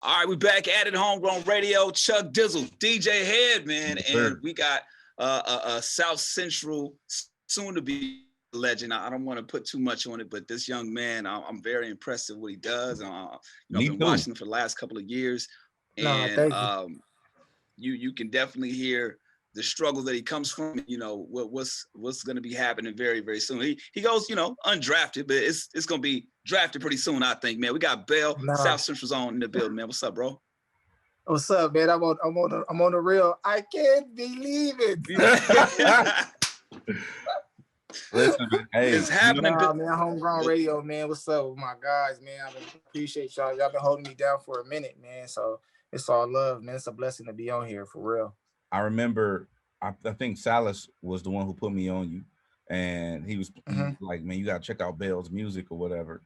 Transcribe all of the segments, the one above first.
All right, we back at it, Homegrown Radio. Chuck Dizzle, DJ Head, man, and we got a South Central soon to be legend. I don't want to put too much on it, but this young man, I'm very impressed with what he does. I've been watching him for the last couple of years, and you can definitely hear the struggle that he comes from. What's going to be happening very, very soon. He goes, undrafted, but it's going to be drafted pretty soon, I think, man. We got Bale, South Central's on in the building, man. What's up, bro? What's up, man? I'm on the real. I can't believe it. Listen, man. Hey, it's happening, man. Homegrown Radio, man. What's up with my guys, man? I appreciate y'all. Y'all been holding me down for a minute, man. So it's all love, man. It's a blessing to be on here for real. I remember, I think Salas was the one who put me on you, and he was like, man, you got to check out Bale's music or whatever.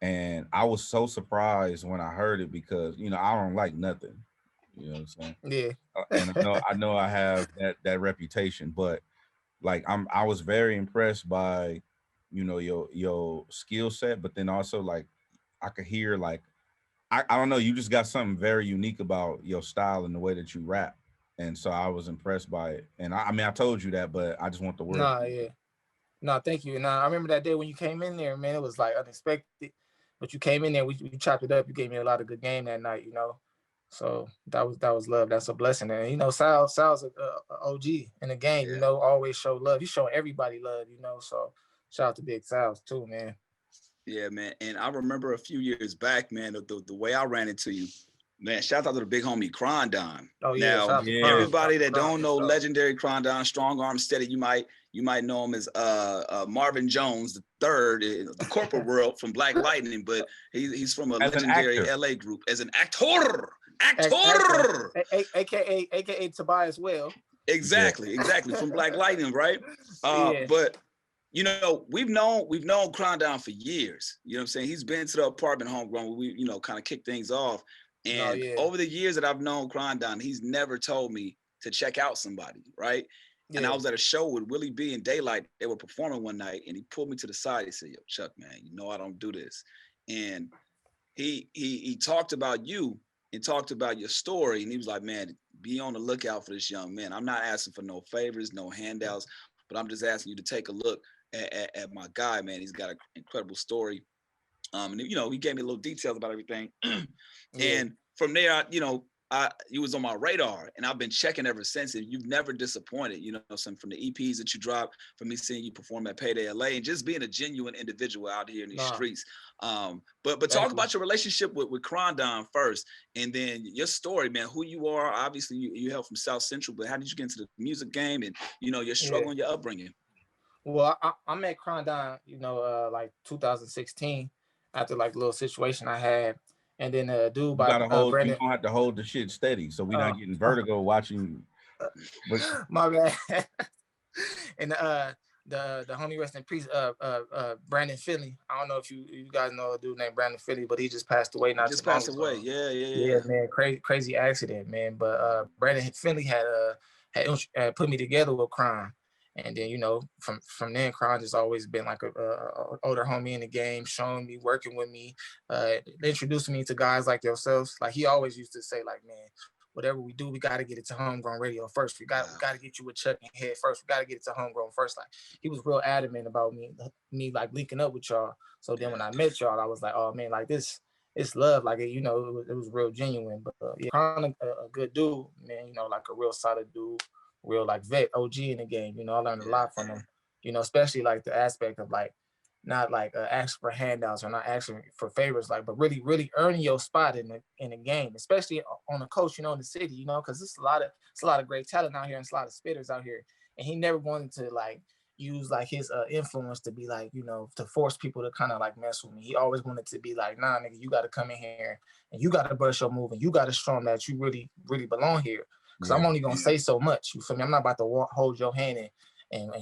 And I was so surprised when I heard it because, I don't like nothing. You know what I'm saying? Yeah. And I know I have that reputation, but like I was very impressed by, your skill set, but then also like I could hear like, I don't know, you just got something very unique about your style and the way that you rap. And so I was impressed by it. And I mean, I told you that, but I just want the word. No, thank you. And I remember that day when you came in there, man, it was like unexpected, but you came in there, we chopped it up. You gave me a lot of good game that night, So that was love. That's a blessing. And, Sal's an OG in the game, always show love. He's showing everybody love, So shout out to Big Sal's too, man. Yeah, man. And I remember a few years back, man, the way I ran into you. Man, shout out to the big homie Crondon. Oh yeah, now everybody that don't know legendary Crondon, strong arm steady, you might know him as Marvin Jones the third in the corporate world from Black Lightning, but he's from a legendary LA group as an actor, aka Tobias Well. Exactly from Black Lightning, right? But we've known Crondon for years. You know what I'm saying? He's been to the apartment Homegrown where we kind of kick things off. And over the years that I've known Crondon, he's never told me to check out somebody, right? Yeah. And I was at a show with Willie B and Daylight. They were performing one night, and he pulled me to the side. He said, "Yo, Chuck, man, I don't do this." And he talked about you and talked about your story, and he was like, "Man, be on the lookout for this young man. I'm not asking for no favors, no handouts, but I'm just asking you to take a look at my guy, man. He's got an incredible story." And he gave me a little details about everything. And from there, you was on my radar, and I've been checking ever since. And you've never disappointed, some from the EPs that you dropped, from me seeing you perform at Payday LA, and just being a genuine individual out here in these streets. But talk about your relationship with Crondon first, and then your story, man. Who you are. Obviously, you hail from South Central, but how did you get into the music game, and your struggle and your upbringing? Well, I met Crondon, like 2016. After like a little situation I had, and then a dude by Brandon. You don't have to hold the shit steady, so we're not getting vertigo watching. My bad. And the homie, rest in peace, Brandon Philly. I don't know if you guys know a dude named Brandon Philly, but he just passed away. Yeah, man, crazy accident, man. But Brandon Philly had put me together with Crime. And then, from then, Cron has always been like a older homie in the game, showing me, working with me, introducing me to guys like yourselves. Like he always used to say, like, man, whatever we do, we got to get it to Homegrown Radio first. We got to get you with Chuck and Head first. We got to get it to Homegrown first. Like he was real adamant about me like linking up with y'all. So then when I met y'all, I was like, oh man, like this, it's love. Like it was real genuine. But Cron, a good dude, man. Like a real solid dude. Real like vet OG in the game, I learned a lot from him, especially like the aspect of like not like asking for handouts or not asking for favors, like but really earning your spot in the game, especially on the coast, in the city, because it's a lot of great talent out here and it's a lot of spitters out here, and he never wanted to like use like his influence to be like to force people to kind of like mess with me. He always wanted to be like, nah, nigga, you got to come in here and you got to brush your move and you got to show them that you really belong here. Because I'm only gonna say so much. You feel me? I'm not about to hold your hand and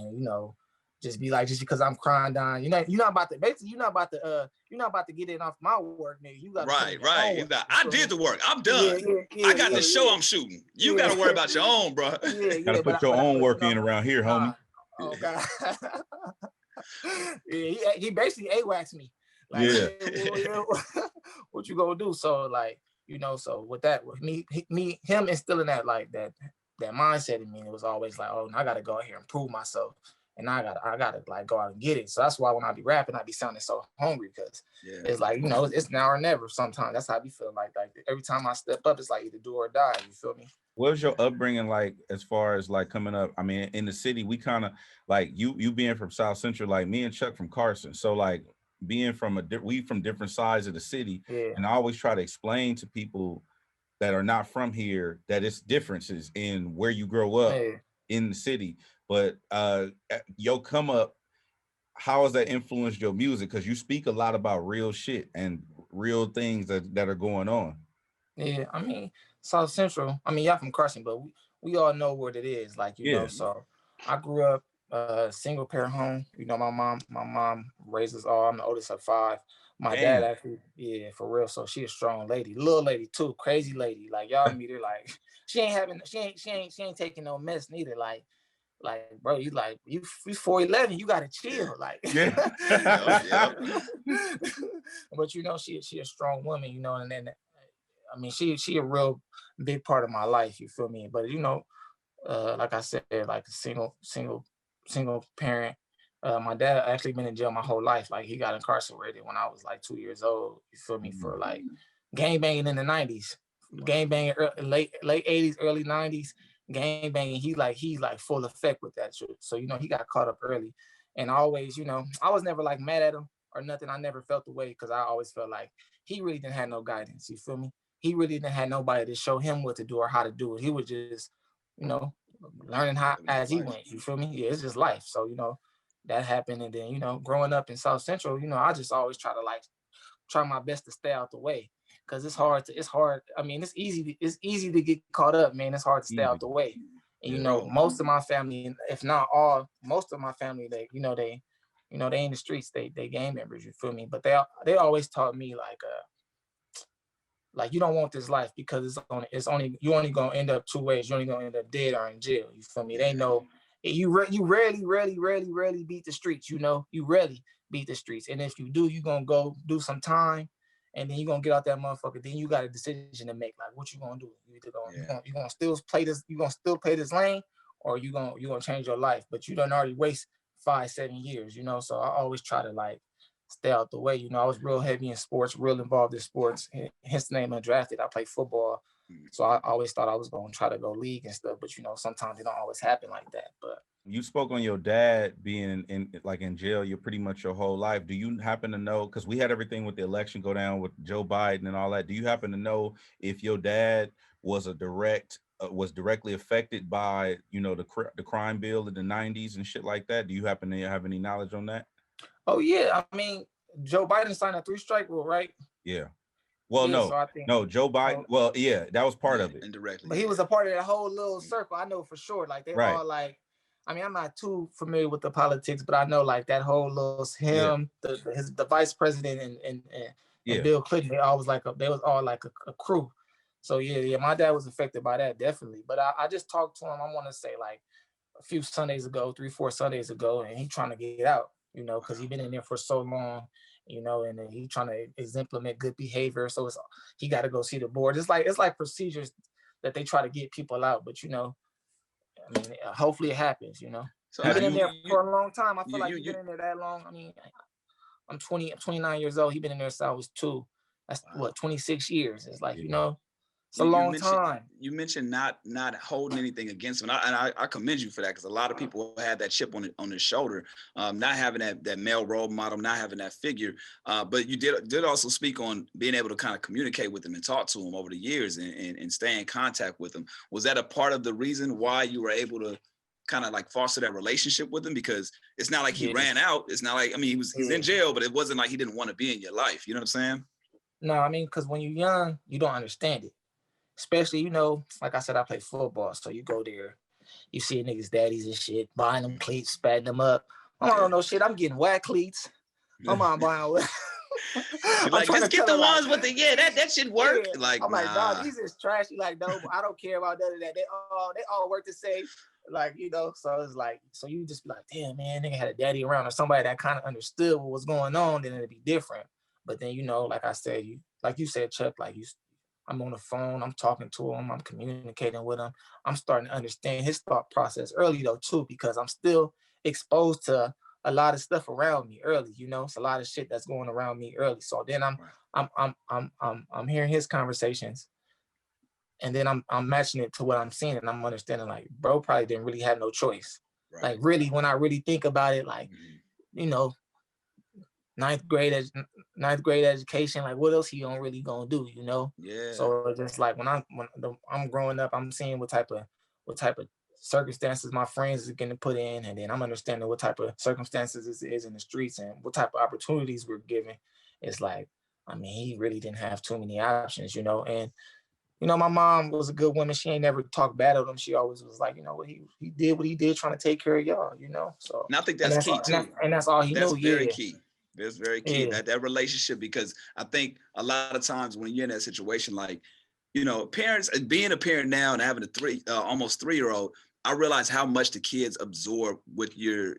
just be like, just because I'm crying down. You're not about to get in off my work, nigga. You got right. I did the work. I'm done. I got the show I'm shooting. You got to worry about your own, bro. Gotta put your own work in around here, homie. Oh God. He basically AWACS me. Like, what you gonna do? So like. you know. So with that, with him instilling that like that mindset in me, it was always like, oh, I got to go out here and prove myself, and I gotta like go out and get it. So that's why when I be rapping, I be sounding so hungry, because it's like, you know, it's now or never. Sometimes that's how I be feeling like every time I step up, it's like either do or die. You feel me? What was your upbringing like as far as like coming up? I mean, in the city, we kind of like you being from South Central, like me and Chuck from Carson. So like being from we from different sides of the city, and I always try to explain to people that are not from here that it's differences in where you grow up in the city. But yo, come up, how has that influenced your music? Because you speak a lot about real shit and real things that are going on. Yeah, I mean, South Central, I mean, y'all from Carson, but we all know what it is, like, you know. So I grew up single parent home. You know, my mom raised us all. I'm the oldest of 5. My dad actually, for real. So she a strong lady, little lady too, crazy lady. Like, y'all meet her, like she ain't taking no mess neither. Like, bro, you 4'11", you gotta chill. Like, but you know, she a strong woman, you know, and then I mean, she a real big part of my life. You feel me? But you know, like I said, like a single parent. My dad actually been in jail my whole life. Like, he got incarcerated when I was like 2 years old. You feel me? For like gang banging in the 90s, gang banging late 80s, early 90s, gang banging. He's like full effect with that shit. So you know, he got caught up early. And I always, you know, I was never like mad at him or nothing. I never felt the way, because I always felt like he really didn't have no guidance. You feel me? He really didn't have nobody to show him what to do or how to do it. He was just, you know, learning how as he went. You feel me? Yeah, it's just life. So, you know, that happened. And then, you know, growing up in South Central, you know, I just always try my best to stay out the way, because it's hard. I mean, it's easy to get caught up, man. It's hard to stay out the way. And you know, most of my family, if not all, most of my family, they in the streets, they gang members. You feel me? But they always taught me like, you don't want this life, because you only gonna end up 2 ways. You're only gonna end up dead or in jail. You feel me? They know you rarely beat the streets. You know, you rarely beat the streets. And if you do, you gonna go do some time, and then you gonna get out that motherfucker. Then you got a decision to make. Like, what you gonna do? You either you gonna still play this. You gonna still play this lane, or you gonna change your life. But you done already waste 5-7 years. You know, so I always try to like stay out the way. You know, I was real heavy in sports, real involved in sports. Hence the name Undrafted. I played football. So I always thought I was going to try to go league and stuff. But, you know, sometimes it don't always happen like that. But you spoke on your dad being in jail. You're pretty much your whole life. Do you happen to know, because we had everything with the election go down with Joe Biden and all that. Do you happen to know if your dad was was directly affected by, you know, the crime bill in the 90s and shit like that? Do you happen to have any knowledge on that? Oh, yeah. I mean, Joe Biden signed a 3-strike rule, right? Yeah. Well, no, so I think, no, Joe Biden. Well, yeah, that was part of it. Indirectly. But he was a part of that whole little circle. I know for sure. Like, they all like, I mean, I'm not too familiar with the politics, but I know like that whole little the vice president and Bill Clinton, they was all like a crew. So yeah, my dad was affected by that, definitely. But I just talked to him, I want to say like a few Sundays ago, 3-4 Sundays ago, and he trying to get out, you know, because he been in there for so long, you know, and he trying to implement good behavior. So he got to go see the board. It's like procedures that they try to get people out, but you know, I mean, hopefully it happens, you know. So I've been in there for a long time. I feel like you've been in there that long. I mean, I'm 29 years old. He's been in there since I was 2. That's what, 26 years. It's like, you know, it's a long time. You mentioned not holding anything against him, and I commend you for that, because a lot of people had that chip on their shoulder, not having that male role model, not having that figure. But you did also speak on being able to kind of communicate with him and talk to him over the years and stay in contact with him. Was that a part of the reason why you were able to kind of like foster that relationship with him? Because it's not like he ran out. It's not like, I mean, he's in jail, but it wasn't like he didn't want to be in your life. You know what I'm saying? No, I mean, because when you're young, you don't understand it. Especially, you know, like I said, I play football. So you go there, you see niggas' daddies and shit, buying them cleats, spatting them up. I don't know shit. I'm getting whack cleats. I'm on buying. Like, just get the ones with the that should work. Yeah. Like, I'm like, nah, these is trash. You like, no, I don't care about none of that. They all work the same. Like, you know, so it's like, so you just be like, damn, man, nigga had a daddy around or somebody that kind of understood what was going on, then it'd be different. But then, you know, like I said, like you said, Chuck, like I'm on the phone, I'm talking to him, I'm communicating with him. I'm starting to understand his thought process early though too, because I'm still exposed to a lot of stuff around me early. It's a lot of shit that's going around me early. So then I'm hearing his conversations, and then I'm matching it to what I'm seeing, and I'm understanding like bro probably didn't really have no choice. Right. Like really, when I really think about it, like ninth grade education, like what else he really gonna do, Yeah. So it's just like when I'm growing up, I'm seeing what type of circumstances my friends are getting put in, and then I'm understanding what type of circumstances this is in the streets and what type of opportunities we're given. It's like, I mean, he really didn't have too many options, and my mom was a good woman. She ain't never talked bad of him. She always was like, he did what he did, trying to take care of y'all, So. And I think that's key too. And that's all he knew. That's very key. That's very key. Yeah. That relationship, because I think a lot of times when you're in that situation, like, parents, being a parent now and having a almost 3-year-old, I realize how much the kids absorb with your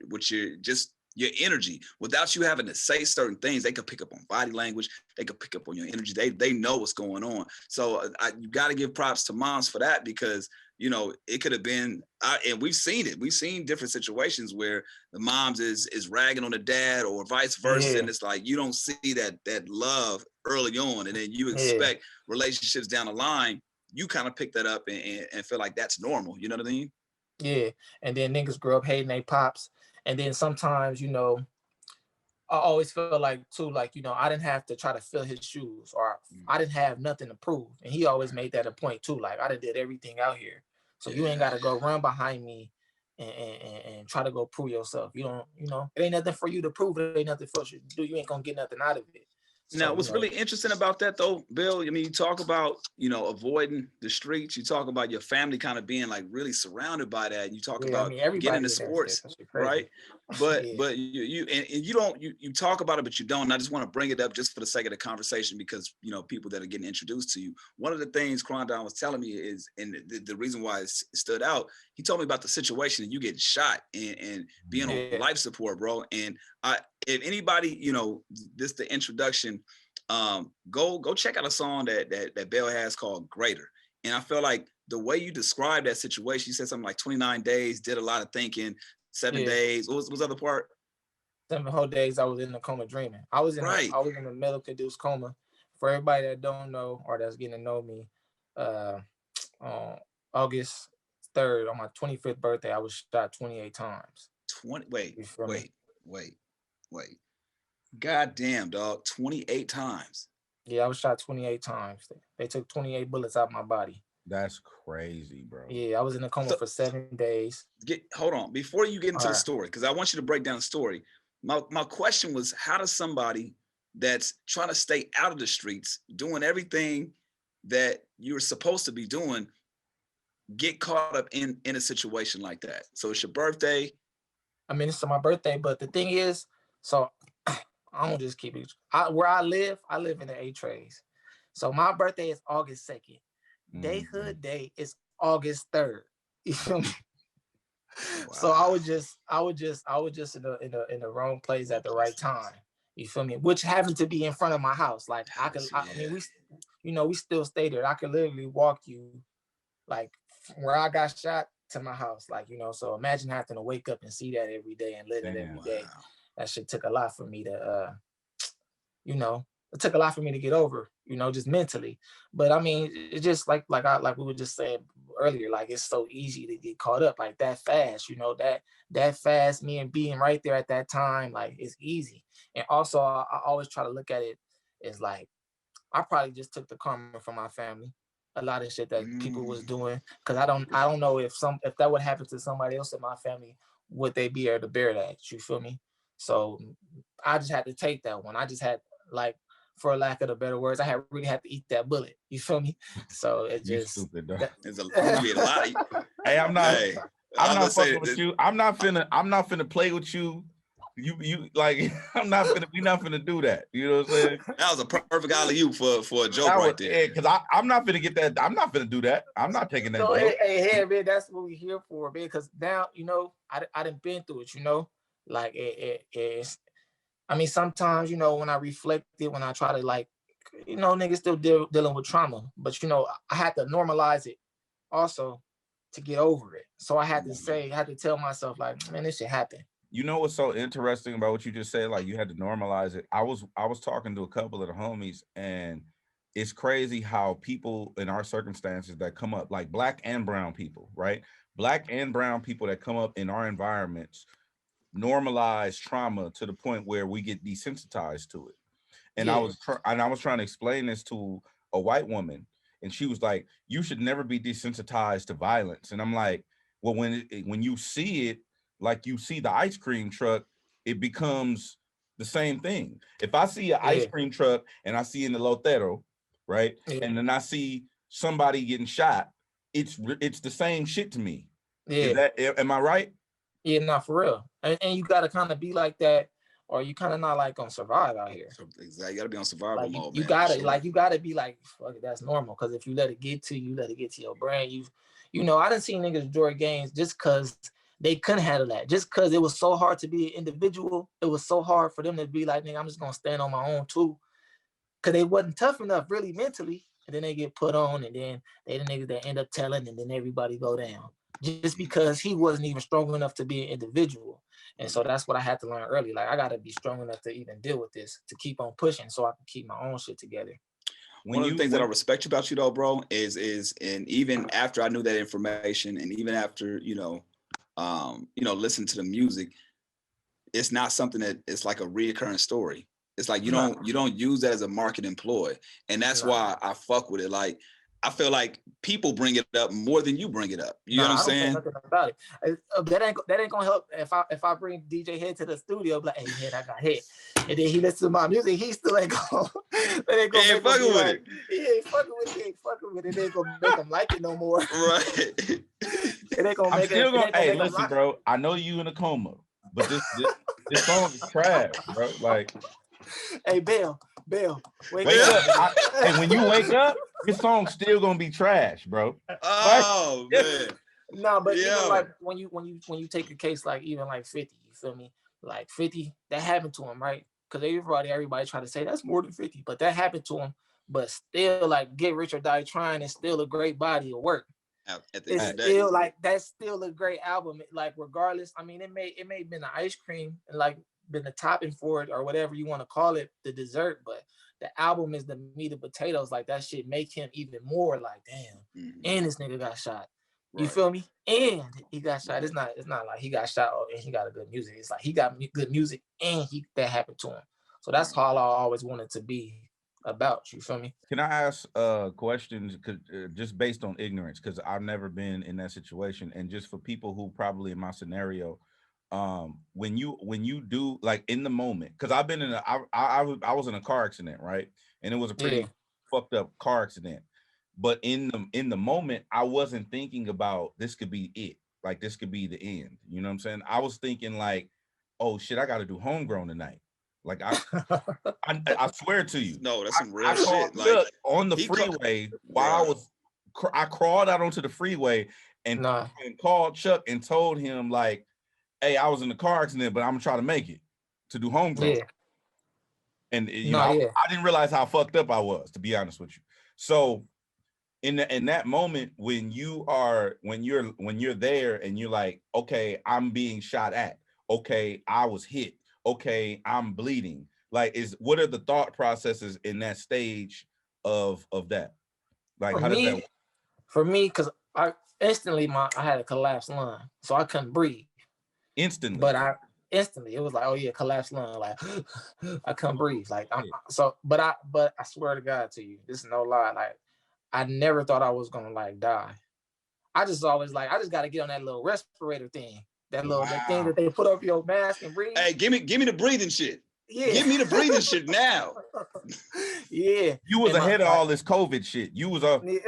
energy. Without you having to say certain things, they could pick up on body language. They could pick up on your energy. They know what's going on. So you got to give props to moms for that, because it could have been, and we've seen it. We've seen different situations where the moms is ragging on the dad or vice versa. Yeah. And it's like, you don't see that love early on. And then you expect relationships down the line. You kind of pick that up and feel like that's normal. You know what I mean? Yeah. And then niggas grow up hating their pops. And then sometimes, I always feel like too, like, I didn't have to try to fill his shoes, or I didn't have nothing to prove. And he always made that a point too. Like, I did everything out here. So you ain't got to go run behind me and try to go prove yourself. You don't, it ain't nothing for you to prove. It ain't nothing for you to do. You ain't going to get nothing out of it. Now, what's really interesting about that, though, Bill, I mean, you talk about, avoiding the streets. You talk about your family kind of being like really surrounded by that. You talk about getting into sports, right? But you talk about it, but you don't. And I just want to bring it up just for the sake of the conversation, because, people that are getting introduced to you. One of the things Crondon was telling me is, and the reason why it stood out, he told me about the situation and you getting shot and being on life support, bro. And if anybody, this the introduction, go check out a song that Bale has called Greater. And I feel like the way you described that situation, you said something like 29 days, did a lot of thinking, 7 days. What was the other part? 7 whole days I was in a coma dreaming. I was in a medically induced coma. For everybody that don't know or that's getting to know me, on August 3rd, on my 25th birthday, I was shot 28 times. Wait. God damn, dog. 28 times. Yeah, I was shot 28 times. They took 28 bullets out of my body. That's crazy, bro. Yeah, I was in a coma for 7 days. Hold on. Before you get into the story, because I want you to break down the story. My question was, how does somebody that's trying to stay out of the streets, doing everything that you're supposed to be doing, get caught up in a situation like that? So it's your birthday. I mean, it's my birthday, but the thing is, so I don't just keep it. Where I live in the A-Trays. So my birthday is August 2nd. Hood day is August 3rd. You feel me? Wow. So I was just in the wrong place at the right time. You feel me? Which happened to be in front of my house. Like we still stay there. I could literally walk you, like where I got shot to my house. Like, so imagine having to wake up and see that every day and live it every day. That shit took a lot for me to, it took a lot for me to get over, just mentally. But I mean, it's just like we were just saying earlier, like it's so easy to get caught up like that fast, that fast, me and being right there at that time, like it's easy. And also I always try to look at it as like, I probably just took the karma from my family. A lot of shit that people was doing. Cause I don't know if that would happen to somebody else in my family, would they be able to bear that? You feel me? So I just had to take that one. I just had, like, for lack of the better words, I really had to eat that bullet. You feel me? So it just stupid, it's a lot. Hey, I'm not fucking with you. I'm not finna play with you. You like we're not finna do that. You know what I'm saying? That was a perfect alley-oop for a joke right there. Because I'm not finna get that. I'm not finna do that. I'm not taking that. So hey, man, that's what we're here for, man. Because now, I done been through it, like it's, I mean, sometimes, when I reflect it, when I try to like you know, niggas still dealing with trauma, but you know, I had to normalize it also to get over it. So I had to tell myself like, man, this shit happened. You know what's so interesting about what you just said? Like you had to normalize it. I was talking to a couple of the homies, and it's crazy how people in our circumstances that come up, like black and brown people, right? Black and brown people that come up in our environments normalize trauma to the point where we get desensitized to it. And I was trying to explain this to a white woman, and she was like, "You should never be desensitized to violence." And I'm like, "Well, when you see it, like you see the ice cream truck, it becomes the same thing. If I see an ice cream truck and I see in the Lotero, right, and then I see somebody getting shot, it's the same shit to me. Yeah, am I right? Yeah, not for real. And you gotta kind of be like that, or you kind of not like gonna survive out here. Exactly, you gotta be on survival mode. You gotta be like, fuck it, that's normal. Because if you let it get to you, let it get to your brain. You know, I done seen niggas enjoy games just because they couldn't handle that. Just because it was so hard to be an individual, it was so hard for them to be like, nigga, I'm just gonna stand on my own too. Because they wasn't tough enough really mentally, and then they get put on, and then they the niggas that end up telling, and then everybody go down. Just because he wasn't even strong enough to be an individual. And so that's what I had to learn early. Like, I got to be strong enough to even deal with this, to keep on pushing so I can keep my own shit together. One of the things that I respect about you though, bro, is and even after I knew that information, and even after, listen to the music, it's not something that it's like a reoccurring story. It's like you don't use that as a marketing ploy. And that's why I fuck with it. Like, I feel like people bring it up more than you bring it up. You know what I'm saying? Nothing about it. That ain't gonna help if I bring DJ Head to the studio, like, hey, Head, I got hit, and then he listens to my music, he still ain't gonna. That ain't gonna make him be like, he ain't fucking with it. He ain't fucking with it. It ain't gonna make him like it no more. Right. It ain't gonna make it. Hey, listen, bro. I know you in a coma, but this song is trash, bro. Like, hey, Bale, wake up. And when you wake up, this song's still gonna be trash, bro. Oh man. No, but even like when you take a case like even like 50, you feel me? Like 50, that happened to him, right? Because everybody try to say that's more than 50, but that happened to him. But still, like, Get Rich or Die Trying is still a great body of work. It's still like that's still a great album. Like, regardless, I mean, it may have been the ice cream and like been the topping for it or whatever you want to call it, the dessert, but the album is the meat and potatoes. Like, that shit make him even more like, damn. And this nigga got shot. You feel me? And he got shot. It's not like he got shot and he got a good music. It's like he got good music and that happened to him. So that's how I always wanted to be about. You feel me? Can I ask questions just based on ignorance? Because I've never been in that situation, and just for people who probably in my scenario, when you do, like, in the moment, because I've been I was in a car accident, right? And it was a pretty fucked up car accident. But in the moment, I wasn't thinking about this could be it. Like, this could be the end. You know what I'm saying? I was thinking like, oh shit, I got to do Homegrown tonight. Like, I swear to you. No, that's some real shit. Like, on the freeway, while I crawled out onto the freeway and called Chuck and told him, like, hey, I was in the car accident, but I'm gonna try to make it to do Homegrown. And I didn't realize how fucked up I was, to be honest with you. So in that moment, when you're there and you're like, okay, I'm being shot at, okay, I was hit, okay, I'm bleeding. Like, what are the thought processes in that stage of that? Like, how does that work? For me, because I had a collapsed lung, so I couldn't breathe. Instantly. But it was like, oh yeah, collapsed lung. Like, I couldn't breathe. Like, but I swear to God to you, this is no lie. Like, I never thought I was gonna like die. I just always like, I just gotta get on that little respirator thing. That thing that they put over your mask and breathe. Hey, give me the breathing shit. Yeah. Give me the breathing shit now. Yeah. You was ahead of all this COVID shit. You was a Give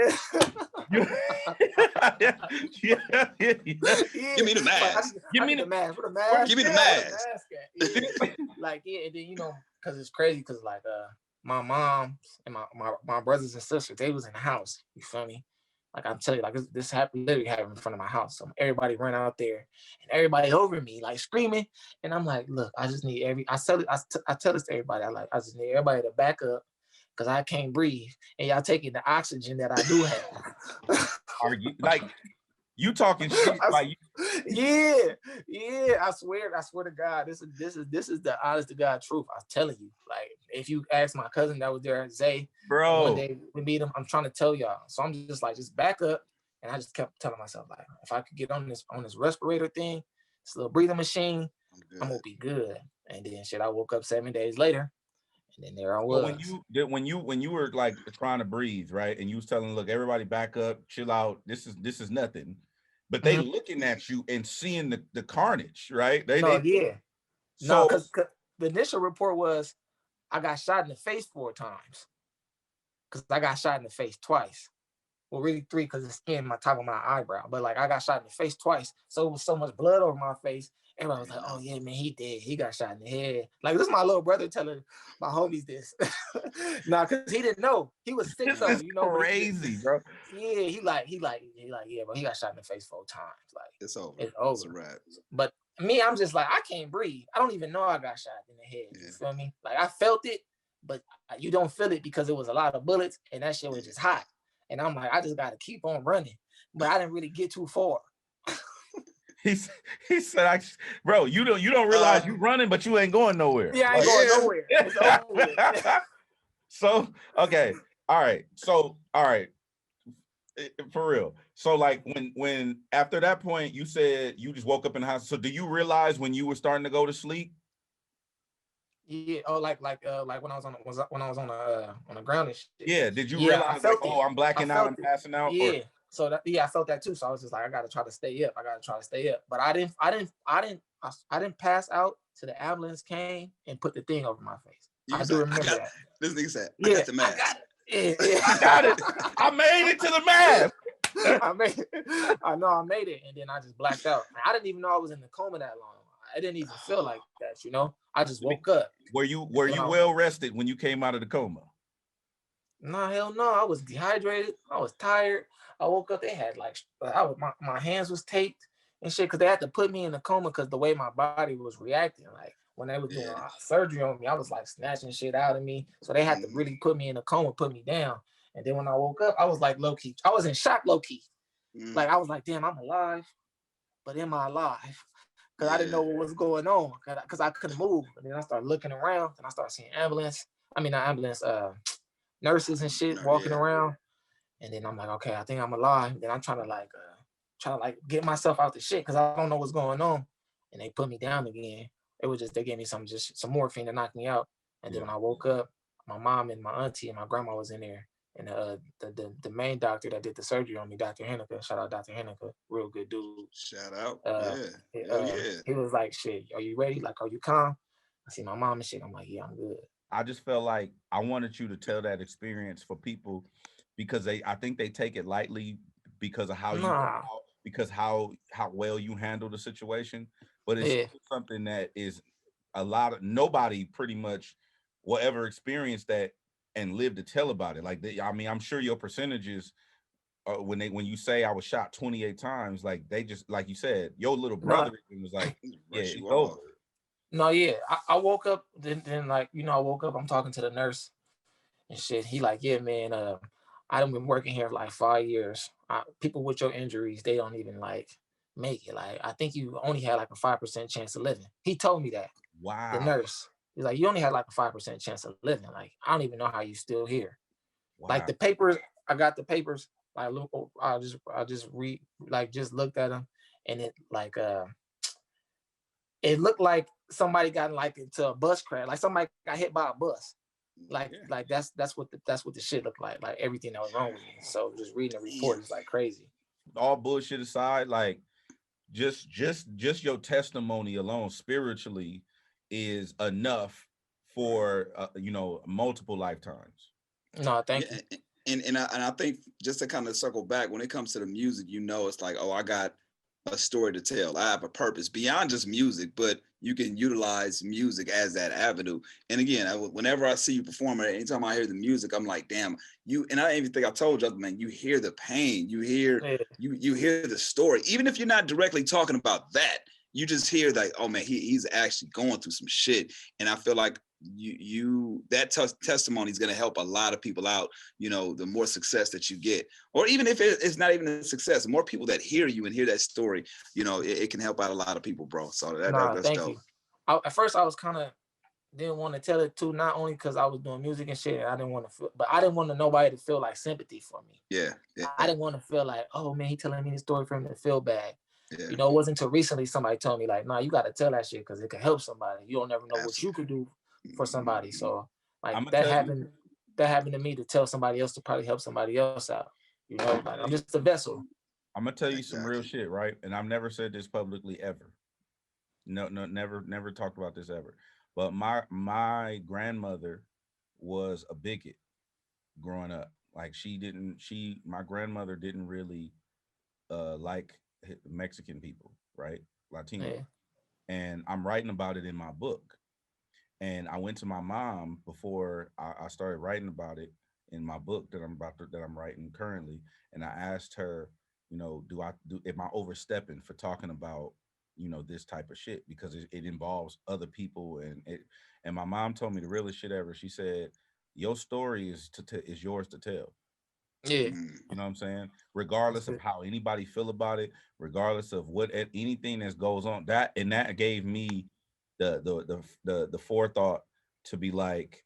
me the mask. Give me the mask. Put a mask. Give me the mask. Like, yeah, and then, because it's crazy, because like my mom and my brothers and sisters, they was in the house. You feel me? Like, I'm telling you, like, this literally happened in front of my house. So everybody ran out there and everybody over me, like, screaming. And I'm like, look, I just need I tell this to everybody. I just need everybody to back up, because I can't breathe, and y'all taking the oxygen that I do have. Are you like you talking shit? Yeah. I swear to God, this is the honest to God truth. I'm telling you. Like, if you ask my cousin that was there, Zay, bro, one day we meet him. I'm trying to tell y'all. So I'm just like, just back up, and I just kept telling myself, like, if I could get on this respirator thing, this little breathing machine, I'm gonna be good. And then shit, I woke up 7 days later. And then there I was. But when you were like trying to breathe, right, and you was telling, look, everybody back up, chill out. This is nothing. But they looking at you and seeing the carnage, right? So because the initial report was I got shot in the face 4 times. Because I got shot in the face twice. Well, really 3 because it's in my top of my eyebrow. But like I got shot in the face twice. So it was so much blood over my face. Everybody was like, oh yeah, man, he dead. He got shot in the head. Like, this is my little brother telling my homies this. Nah, because he didn't know. He was sick though, you know. Crazy, bro. Yeah, he like, yeah, bro, he got shot in the face 4 times. Like, it's over. It's over. It's a wrap. But me, I'm just like, I can't breathe. I don't even know I got shot in the head. You feel me? Like, I felt it, but you don't feel it because it was a lot of bullets and that shit was just hot. And I'm like, I just got to keep on running. But I didn't really get too far. He said, bro, you don't realize you running, but you ain't going nowhere. Yeah, I ain't going nowhere. It's over with. So, okay. All right. So, all right. For real. So, like, when after that point, you said you just woke up in the house. So, do you realize when you were starting to go to sleep? Yeah. Oh, like when I was on the ground and shit. Yeah. Did you realize, like, oh, I'm blacking out, I'm passing out? Yeah. Or? So I felt that too. So I was just like, I gotta try to stay up. But I didn't pass out till the ambulance came and put the thing over my face. I do remember that. This nigga said, I got the mask. I got it. I made it to the mask. I made it. I know I made it, and then I just blacked out. I didn't even know I was in the coma that long. I didn't even feel like that, you know. I just woke up. Were you well rested when you came out of the coma? No, hell no. I was dehydrated. I was tired. I woke up. They had like my hands was taped and shit because they had to put me in the coma because the way my body was reacting. Like when they was doing surgery on me, I was like snatching shit out of me. So they had to really put me in a coma, put me down. And then when I woke up, I was like low key. I was in shock low key. Like I was like, damn, I'm alive, but am I alive? Because I didn't know what was going on because I couldn't move. And then I started looking around and I started seeing nurses and shit walking around. And then I'm like, okay, I think I'm alive. Then I'm trying to get myself out the shit because I don't know what's going on. And they put me down again. It was just, they gave me some morphine to knock me out. And then when I woke up, my mom and my auntie and my grandma was in there. And the main doctor that did the surgery on me, Dr. Henneke, shout out Dr. Henneke, real good dude. Shout out. He was like, shit, are you ready? Like, are you calm? I see my mom and shit. I'm like, yeah, I'm good. I just felt like I wanted you to tell that experience for people because I think they take it lightly because of how how well you handle the situation. But it's something that is nobody pretty much will ever experience that and live to tell about it. Like, I'm sure your percentages when you say I was shot 28 times, like they just, like you said, your little brother was like, yeah, it's over. No, yeah. I woke up, then like, you know, I woke up, I'm talking to the nurse and shit. He like, yeah, man, I've been working here for like 5 years. People with your injuries, they don't even like make it. Like, I think you only had like a 5% chance of living. He told me that. Wow. The nurse. He's like, you only had like a 5% chance of living. Like, I don't even know how you still here. Wow. Like the papers, I got the papers. Like, look, I just read, like, just looked at them, and it like it looked like somebody got like into a bus crash, like somebody got hit by a bus. Like that's what the shit looked like everything that was wrong with me. So just reading the report is like crazy. All bullshit aside, like just your testimony alone spiritually is enough for multiple lifetimes. No, thank you. And I think just to kind of circle back, when it comes to the music, it's like, oh, I got a story to tell. I have a purpose beyond just music, but you can utilize music as that avenue. And again, whenever I see you perform, anytime I hear the music, I'm like, damn, and I even think I told you, man, you hear the pain, you hear you hear the story, even if you're not directly talking about that. You just hear like, oh man, he's actually going through some shit. And I feel like that testimony is going to help a lot of people out. The more success that you get, or even if it's not even a success, the more people that hear you and hear that story, it can help out a lot of people, bro. So that's thank dope. you. At first I was kind of didn't want to tell it too, not only because I was doing music and shit, and I didn't want to feel, but I didn't want nobody to feel like sympathy for me. Yeah. I didn't want to feel like, oh man, he telling me the story for him to feel bad. Yeah. It wasn't until recently somebody told me like, nah, you got to tell that shit because it can help somebody. You don't never know what you could do for somebody. So like that happened to me to tell somebody else to probably help somebody else out. Like, I'm just a vessel. I'm gonna tell you some real shit, right? And I've never said this publicly ever. No, never talked about this ever. But my grandmother was a bigot growing up. Like my grandmother didn't really like Mexican people, right? Latino. Yeah. And I'm writing about it in my book. And I went to my mom before I started writing about it in my book that I'm writing currently. And I asked her, am I overstepping for talking about, this type of shit, because it involves other people, and my mom told me the realest shit ever. She said, your story is yours to tell. Yeah. You know what I'm saying? Regardless of how anybody feel about it, regardless of anything that goes on, that gave me the forethought to be like,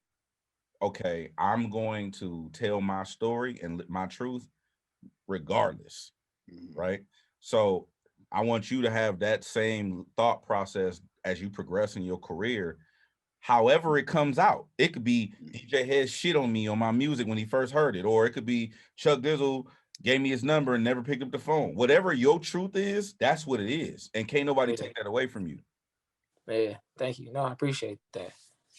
okay, I'm going to tell my story and my truth regardless. Right? So I want you to have that same thought process as you progress in your career. However it comes out, it could be DJ Head shit on me on my music when he first heard it, or it could be Chuck Dizzle gave me his number and never picked up the phone. Whatever your truth is, that's what it is, and can't nobody take that away from you. Yeah, thank you. No, I appreciate that.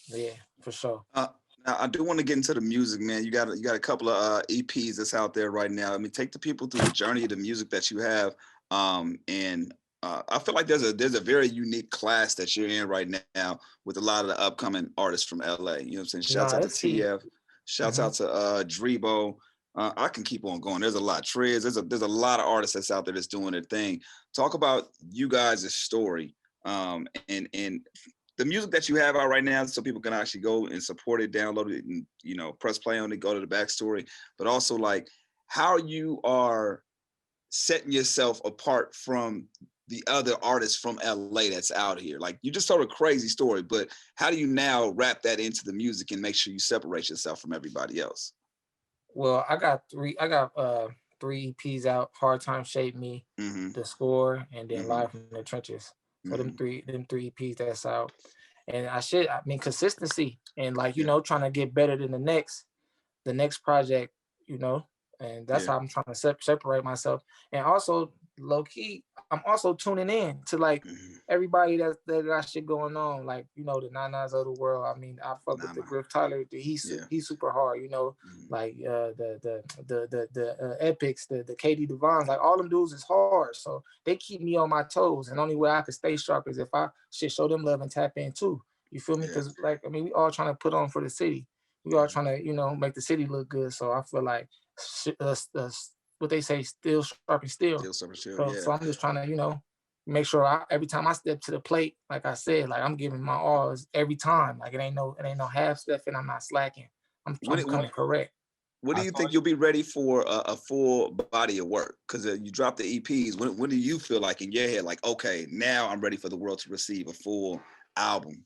Yeah, for sure. Now I do want to get into the music, man. You got a couple of EPs that's out there right now. I mean, take the people through the journey of the music that you have, and I feel like there's a very unique class that you're in right now with a lot of the upcoming artists from LA. You know what I'm saying? Shouts out to TF, shouts out to Drebo. I can keep on going. There's a lot. Trez. There's a lot of artists that's out there that's doing their thing. Talk about you guys' story, and the music that you have out right now, so people can actually go and support it, download it, and press play on it, go to the backstory, but also like how you are setting yourself apart from the other artists from LA that's out here. Like, you just told a crazy story, but how do you now wrap that into the music and make sure you separate yourself from everybody else? Well, I got three EPs out: Hard Time Shaped Me, The Score, and then Live from the Trenches. So them three EPs that's out. And I mean, consistency and like, trying to get better than the next project, and that's how I'm trying to separate myself. And also low key, I'm also tuning in to like everybody that got shit going on, like, the Nanas of the world. I mean, I fuck with the Griff Tyler, he's super hard, like the Epics, the KD Devons, like all them dudes is hard. So they keep me on my toes, and only way I can stay sharp is if I show them love and tap in too. You feel me? Because like, I mean, we all trying to put on for the city. We are trying to, make the city look good. So I feel like what they say, still sharp and still. So I'm just trying to, make sure every time I step to the plate, like I said, like I'm giving my all every time. Like it ain't no half step, and I'm not slacking. I'm coming correct. When do you think you'll be ready for a full body of work? Because you dropped the EPs. When do you feel like in your head, like, okay, now I'm ready for the world to receive a full album?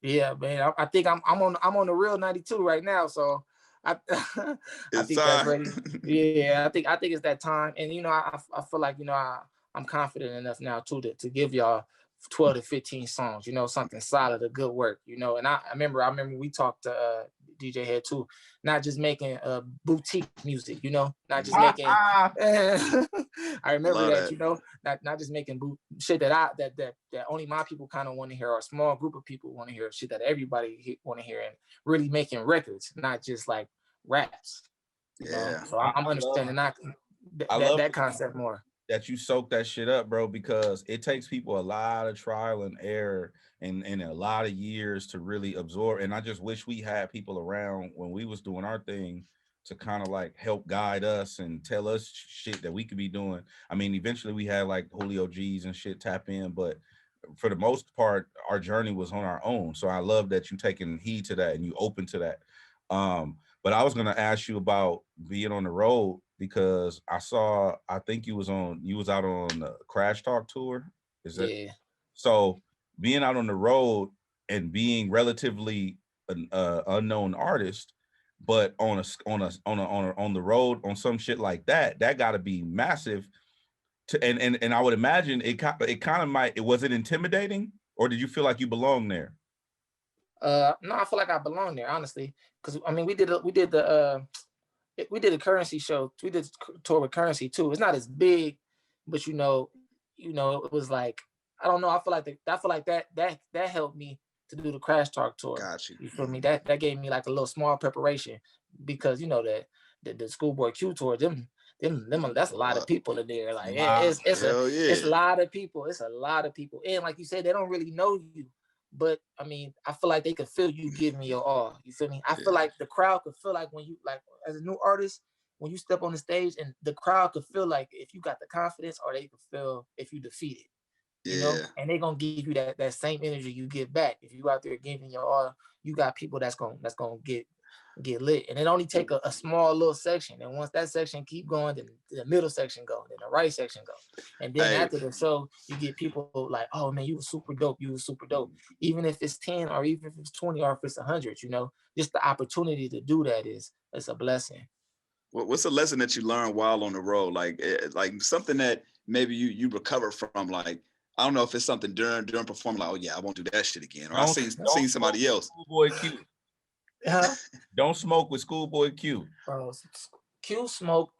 Yeah, man. I think I'm on the real 92 right now, so I think that's ready. Yeah, I think it's that time, and I feel like I'm confident enough now too to give y'all 12 to 15 songs. Something solid, a good work. And I remember we talked to DJ Head too, not just making boutique music. Not just making. I remember that. Not just making shit that only my people kind of want to hear, or a small group of people want to hear, shit that everybody want to hear, and really making records, not just like raps. So I'm understanding that concept more. That you soak that shit up, bro, because it takes people a lot of trial and error and a lot of years to really absorb. And I just wish we had people around when we was doing our thing to kind of like help guide us and tell us shit that we could be doing. I mean, eventually we had like Julio G's and shit tap in, but for the most part, our journey was on our own. So I love that you taking heed to that and you open to that. But I was gonna ask you about being on the road because I think you was out on the Crash Talk tour. Is that so? Being out on the road and being relatively an unknown artist, but on the road on some shit like that got to be massive. And I would imagine it kind of might. Was it intimidating, or did you feel like you belonged there? No, I feel like I belong there, honestly. Because I mean, we did a Currency show. We did a tour with Currency too. It's not as big, but it was like, I don't know. I feel like that helped me to do the Crash Talk tour. Got you. You feel me? That gave me like a little small preparation because that the ScHoolboy Q tour, them that's a lot of people in there. Like it's a lot of people. It's a lot of people. And like you said, they don't really know you. But I mean, I feel like they could feel you giving me your all. You feel me? I feel like the crowd could feel like when you, like, as a new artist, when you step on the stage, and the crowd could feel like if you got the confidence, or they could feel if you defeated. You know, and they're gonna give you that same energy you give back. If you out there giving your all, you got people that's gonna get lit. And it only take a small little section. And once that section keep going, then the middle section go, then the right section go. And then after the show, you get people like, oh man, you were super dope. You were super dope. Even if it's 10 or even if it's 20 or if it's 100, just the opportunity to do that is a blessing. What's a lesson that you learned while on the road? Like something that maybe you recovered from, like, I don't know if it's something during performing, like, oh yeah, I won't do that shit again. Or I seen somebody else. ScHoolboy Q. Don't smoke with ScHoolboy Q. Bro, Q smoked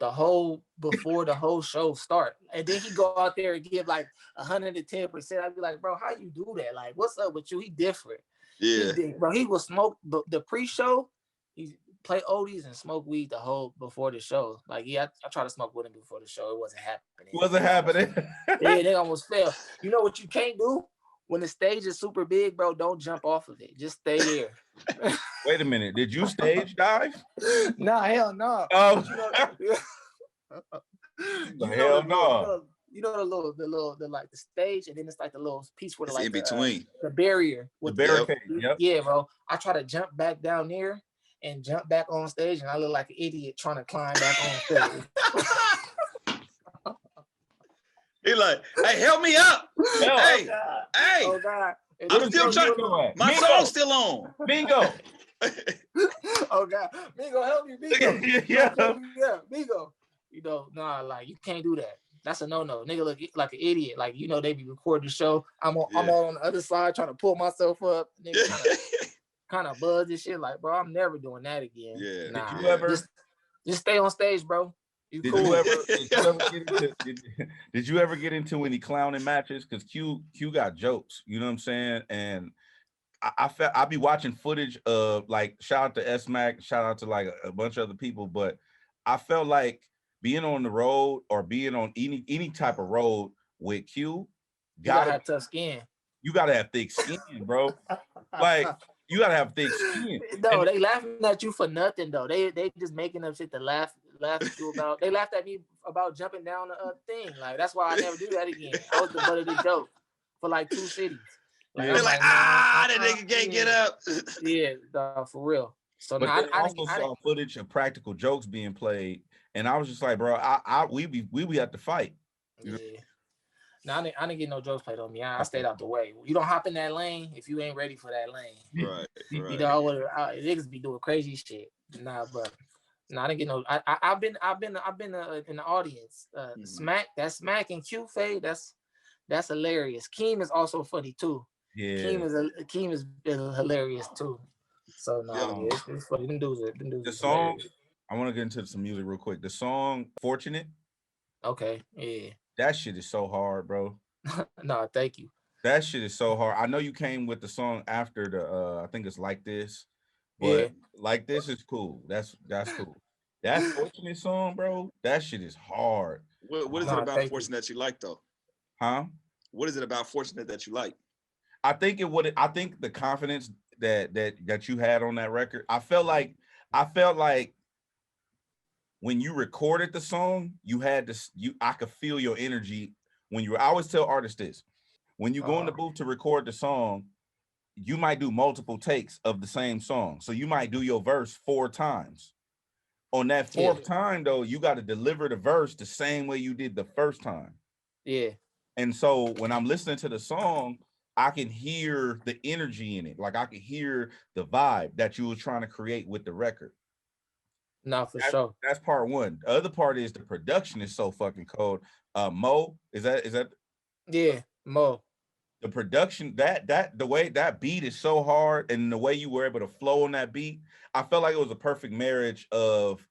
before the whole show start. And then he go out there and give like 110%. I'd be like, bro, how you do that? Like, what's up with you? He different. Yeah. He will smoke the pre-show. He play oldies and smoke weed the whole before the show. Like, I tried to smoke with him before the show. It wasn't happening. Yeah, they almost fell. You know what you can't do? When the stage is super big, bro, don't jump off of it. Just stay there. Wait a minute. Did you stage dive? Nah, hell no. Oh, hell no. The like the stage, and then it's like the little piece where like in between the barrier with the barricade. Yeah, bro. I try to jump back down there and jump back on stage, and I look like an idiot trying to climb back on stage. He like, hey, help me up. Hey. Oh God. I'm still trying. My song's still on. Bingo. Oh God. Bingo, help me, Bingo. Yeah, Bingo. Like, you can't do that. That's a no-no. Nigga look like an idiot. Like, they be recording the show. I'm on the other side trying to pull myself up. Nigga kind of buzz and shit. Like, bro, I'm never doing that again. Yeah. Nah. Did you ever just stay on stage, bro? Did you ever get into any clowning matches? Because Q got jokes, you know what I'm saying? And I be watching footage of, like, shout out to SMAC, shout out to like a bunch of other people, but I felt like being on the road or being on any type of road with Q, you gotta have tough skin. You gotta have thick skin, bro. Like, you gotta have thick skin. No, they laughing at you for nothing though. They just making up shit to laugh at you about. They laughed at me about jumping down the thing. Like, that's why I never do that again. I was the butt of the joke for like 2 cities. Like, they're like, that nigga can't get up. Yeah, for real. So but I also saw footage of practical jokes being played, and I was just like, bro, we be at the fight. Yeah. No, I didn't get no jokes played on me. I stayed out the way. You don't hop in that lane if you ain't ready for that lane. Right. Niggas be doing crazy shit. Nah, but no, I didn't get no. I've been in the audience. Smack and Q Fade. That's hilarious. Keem is also funny too. Yeah. Keem is hilarious too. So no, it's funny. Them dudes the song. Hilarious. I want to get into some music real quick. The song "Fortunate." Okay. Yeah. That shit is so hard, bro. No, thank you. That shit is so hard. I know you came with the song after the I think it's Like This, but Like This is cool. That's cool. That Fortunate song, bro, that shit is hard. What is it about Fortunate that you like though? Huh? What is it about Fortunate that you like? I think the confidence that you had on that record. I felt like when you recorded the song, you had this. I could feel your energy when you were. I always tell artists this: When you go in the booth to record the song, you might do multiple takes of the same song. So you might do your verse 4 times. On that 4th time, though, you got to deliver the verse the same way you did the first time. Yeah. And so when I'm listening to the song, I can hear the energy in it. Like I can hear the vibe that you were trying to create with the record. No, for sure. That's part one. The other part is the production is so fucking cold. Mo, is that? Yeah, Mo. The production, that the way that beat is so hard, and the way you were able to flow on that beat, I felt like it was a perfect marriage of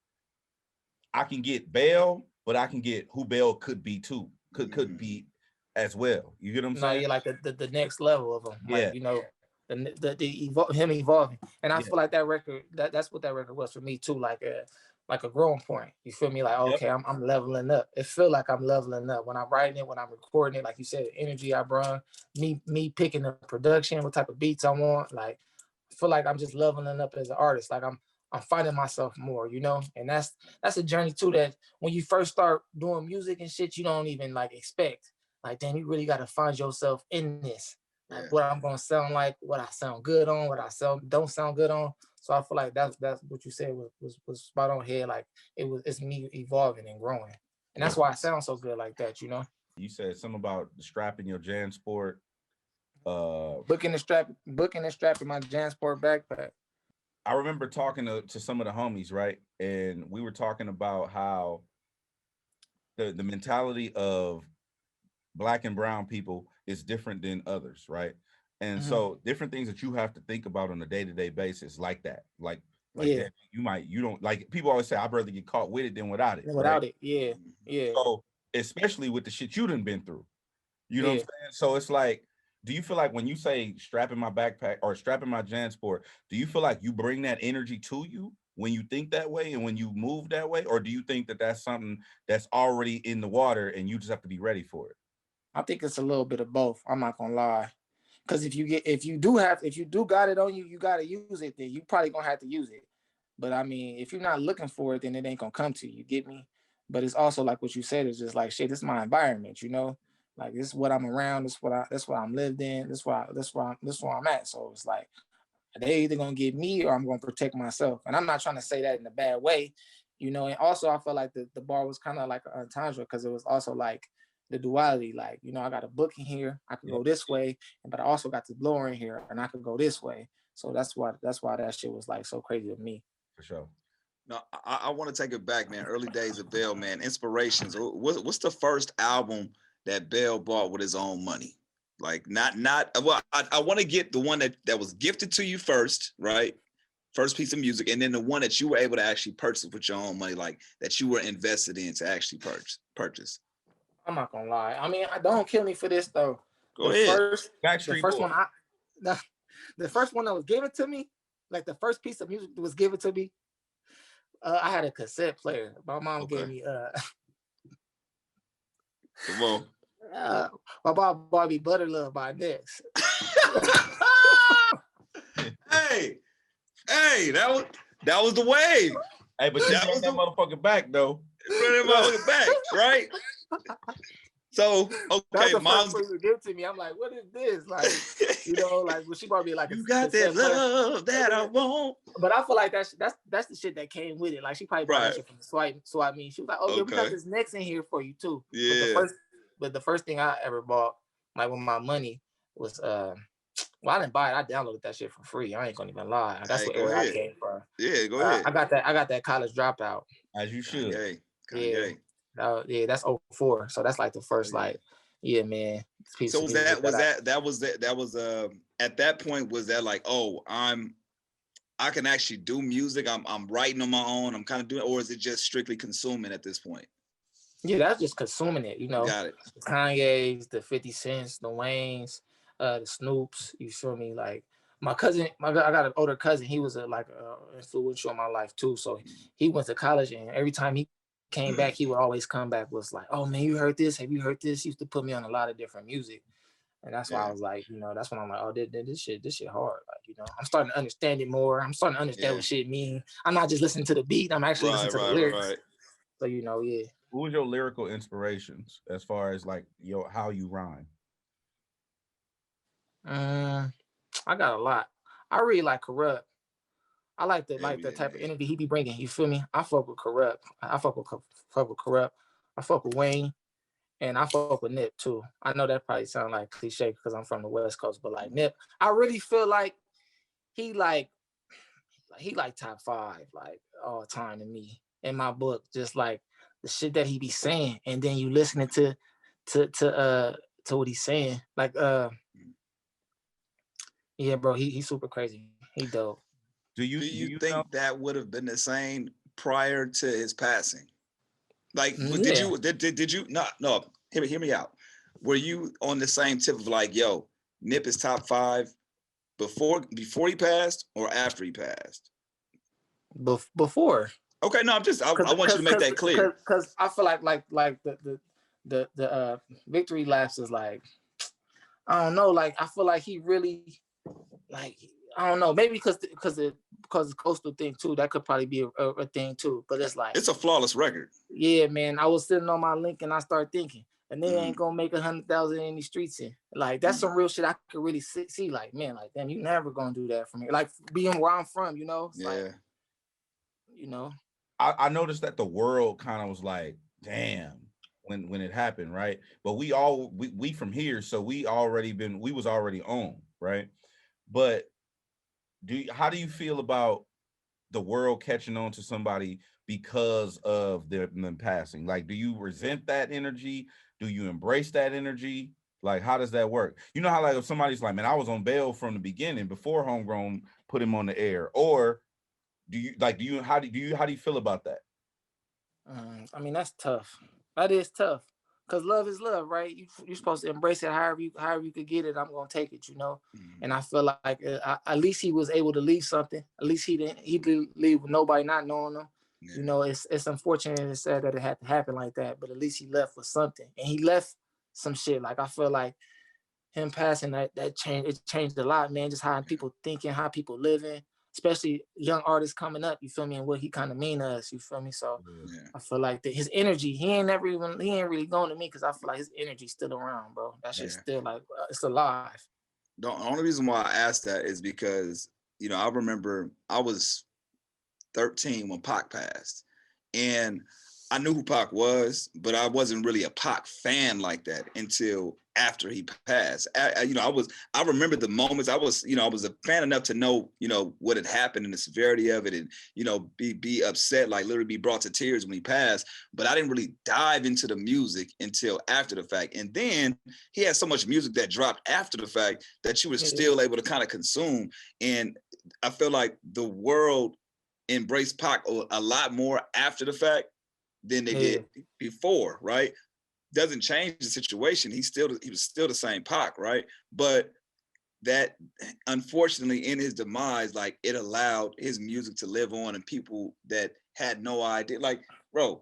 I can get Bale, but I can get who Bale could be too, could be as well. You get what I'm saying? No, you're like the next level of him. Like, you know, him evolving. And I feel like that record, that's what that record was for me too, like a growing point. You feel me? Like, okay, I'm leveling up. It feel like I'm leveling up when I'm writing it, when I'm recording it. Like you said, the energy I brought, me picking the production, what type of beats I want. Like, I feel like I'm just leveling up as an artist. Like I'm finding myself more, you know. And that's a journey too, that when you first start doing music and shit, you don't even like expect. Like, damn, you really got to find yourself in this. Like what I'm gonna sound like, what I sound good on, what I don't sound good on. So I feel like that's what you said was spot on here. Like it's me evolving and growing, and that's why I sound so good like that. You know. You said something about strapping your JanSport. Booking and strapping my JanSport backpack. I remember talking to some of the homies, right, and we were talking about how the mentality of Black and brown people is different than others, right? And so different things that you have to think about on a day-to-day basis, like that, like that, you don't like, people always say I'd rather get caught with it than without it. Without it, yeah. So especially with the shit you done been through, you know what I'm saying? So it's like, do you feel like when you say strapping my backpack or strapping my JanSport, do you feel like you bring that energy to you when you think that way and when you move that way, or do you think that that's something that's already in the water and you just have to be ready for it? I think it's a little bit of both. I'm not gonna lie, because if you do got it on you, you gotta use it. Then you probably gonna have to use it. But I mean, if you're not looking for it, then it ain't gonna come to you. You get me? But it's also like what you said. It's just like shit. This is my environment, you know. Like this is what I'm around. This is what I'm lived in. This is where I'm at. So it's like they either gonna get me or I'm gonna protect myself. And I'm not trying to say that in a bad way, you know. And also I felt like the bar was kind of like an entendre, because it was also like the duality, like, you know, I got a book in here, I could go this way, but I also got the blower in here and I could go this way. So that's why that shit was like so crazy to me. For sure. No, I want to take it back, man. Early days of Bale, man. Inspirations. What's the first album that Bale bought with his own money? Like not well, I want to get the one that was gifted to you first, right? First piece of music, and then the one that you were able to actually purchase with your own money, like that you were invested in to actually purchase. I'm not gonna lie. I mean, don't kill me for this though. Go ahead. The first one that was given to me, like the first piece of music that was given to me, I had a cassette player. My mom gave me Come on. My mom bought me Butter Love by Next. hey, that was the wave. Hey, but that was that motherfucker back though. Bring that motherfucker back, right? So okay, mom's gonna give to me. I'm like, what is this? Like, you know, like, well, she bought me like you got that love that I want. But I feel like that's the shit that came with it. Like, she probably bought that shit from the swipe. So I mean, she was like, oh, yeah, we got this next in here for you too. Yeah. But the first thing I ever bought, like with my money, was well, I didn't buy it. I downloaded that shit for free. I ain't gonna even lie. That's where I came from. Yeah, go ahead. I got that College Dropout. As you should. Kanye. Yeah, that's 04. So that's like the first, like, yeah, man. So was that at that point, was that like, oh, I can actually do music, I'm writing on my own, I'm kind of doing, or is it just strictly consuming at this point? Yeah, that's just consuming it, you know. Got it. The Kanye's, the 50 Cents, the Wayne's, the Snoops, you feel me? Like, my cousin, I got an older cousin, he was influential in my life too. So he went to college, and every time he came back, he would always come back was like, oh man, you heard this? Have you heard this? He used to put me on a lot of different music. And that's why I was like, you know, that's when I'm like, oh, this shit hard. Like, you know, I'm starting to understand it more. I'm starting to understand what shit mean. I'm not just listening to the beat, I'm actually listening to the lyrics. Right. So, you know, yeah. Who was your lyrical inspirations as far as like how you rhyme? I got a lot. I really like Corrupt. I like the type of energy he be bringing. You feel me? I fuck with Corrupt. I fuck with Corrupt. I fuck with Wayne, and I fuck with Nip too. I know that probably sound like cliche because I'm from the West Coast, but like Nip, I really feel like he like top 5 like all time to me in my book. Just like the shit that he be saying, and then you listening to what he's saying. Like yeah, bro, he's super crazy. He dope. Do you think that would have been the same prior to his passing? Like, did you not? No, hear me out. Were you on the same tip of like, yo, Nip is top 5 before he passed or after he passed? Before. Okay, no, I want you to make that clear. Because I feel like the victory laps is like, I don't know, like I feel like he really like, I don't know, maybe because the coastal thing too, that could probably be a thing too. But it's like, it's a flawless record. Yeah, man. I was sitting on my link and I started thinking, and they ain't gonna make 100,000 in the streets. In like that's some real shit I could really see. Like, man, like damn, you never gonna do that for me. Like being where I'm from, you know. It's like, you know. I noticed that the world kind of was like, damn, when it happened, right? But we from here, so we was already on, right? But how do you feel about the world catching on to somebody because of them passing? Like, do you resent that energy? Do you embrace that energy? Like, how does that work? You know how like if somebody's like, man, I was on Bale from the beginning before Homegrown put him on the air, or how do you feel about that? I mean, that's tough. That is tough. Cause love is love, right? You're supposed to embrace it however you could get it. I'm gonna take it, you know. And I feel like at least he was able to leave something. At least he didn't leave with nobody not knowing him. Yeah. You know, it's unfortunate and sad that it had to happen like that. But at least he left with something, and he left some shit. Like I feel like him passing that changed a lot, man. Just how people thinking, how people living. Especially young artists coming up, you feel me, and what he kind of mean to us, you feel me? So I feel like his energy, he ain't really going to me because I feel like his energy's still around, bro. That shit's still like, it's alive. The only reason why I asked that is because, you know, I remember I was 13 when Pac passed, and I knew who Pac was, but I wasn't really a Pac fan like that until after he passed. I remember the moments. I was a fan enough to know, you know, what had happened and the severity of it, and, you know, be upset, like literally be brought to tears when he passed. But I didn't really dive into the music until after the fact. And then he had so much music that dropped after the fact that you were still able to kind of consume. And I feel like the world embraced Pac a lot more after the fact than they did before, right? Doesn't change the situation. He was still the same Pac, right? But that, unfortunately, in his demise, like, it allowed his music to live on, and people that had no idea, like, bro,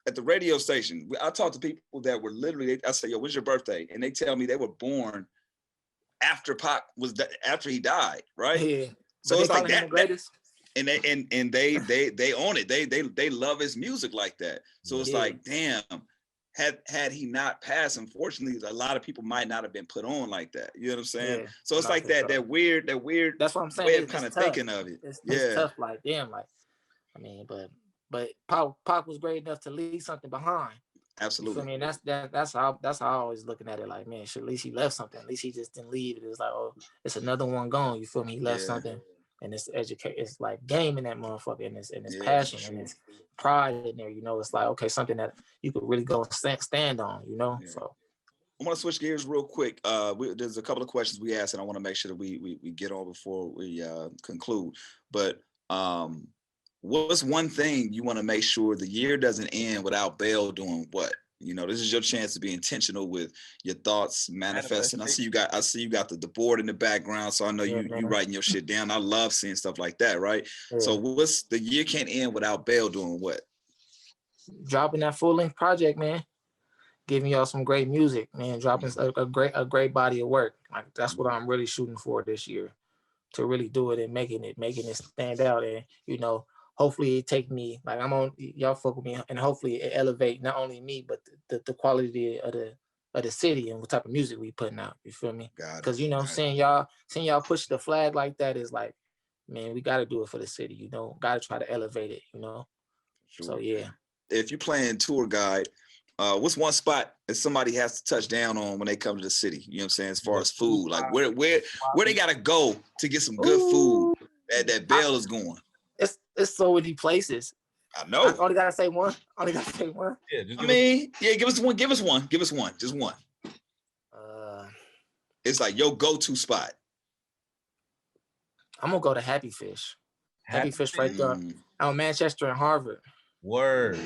at the radio station, I talked to people that were literally, I say, yo, when's your birthday? And they tell me they were born after Pac after he died, right? Yeah. So it's like that. And they own it. They love his music like that. So it's like, damn, had he not passed, unfortunately, a lot of people might not have been put on like that. You know what I'm saying? Yeah, so it's like that weird. That's what I'm saying. Way of kind of thinking of it. It's tough. Like, damn, like, I mean, but Pac was great enough to leave something behind. Absolutely. I mean, that's how I always looking at it. Like, man, at least he left something. At least he just didn't leave it. It's like, oh, it's another one gone. You feel me? He left something. And it's it's like game in that motherfucker, and it's passion and it's pride in there, you know. It's like, okay, something that you could really go stand on, you know. So I want to switch gears real quick. There's a couple of questions we asked, and I want to make sure that we get on before we conclude. But what's one thing you want to make sure the year doesn't end without Bale doing what? You know, this is your chance to be intentional with your thoughts, manifesting. I see you got the board in the background, so I know you writing your shit down. I love seeing stuff like that, right? Yeah. So what's the year can't end without Bale doing what? Dropping that full-length project, man. Giving y'all some great music, man. Dropping a great body of work. Like, that's what I'm really shooting for this year, to really do it and making it stand out. And, you know, hopefully it take me, like, y'all fuck with me, and hopefully it elevate not only me, but the quality of of the city and what type of music we putting out. You feel me? Because seeing y'all push the flag like that is like, man, we got to do it for the city. Got to try to elevate it. Sure. So yeah. If you're playing tour guide, what's one spot that somebody has to touch down on when they come to the city? You know what I'm saying? As far as food, like where they gotta go to get some good food that Bale is going. It's so many places. I know. I only gotta say one. Yeah, give us one. Just one. It's like your go-to spot. I'm gonna go to Happy Fish. Happy Fish right there on Manchester and Harvard. Word.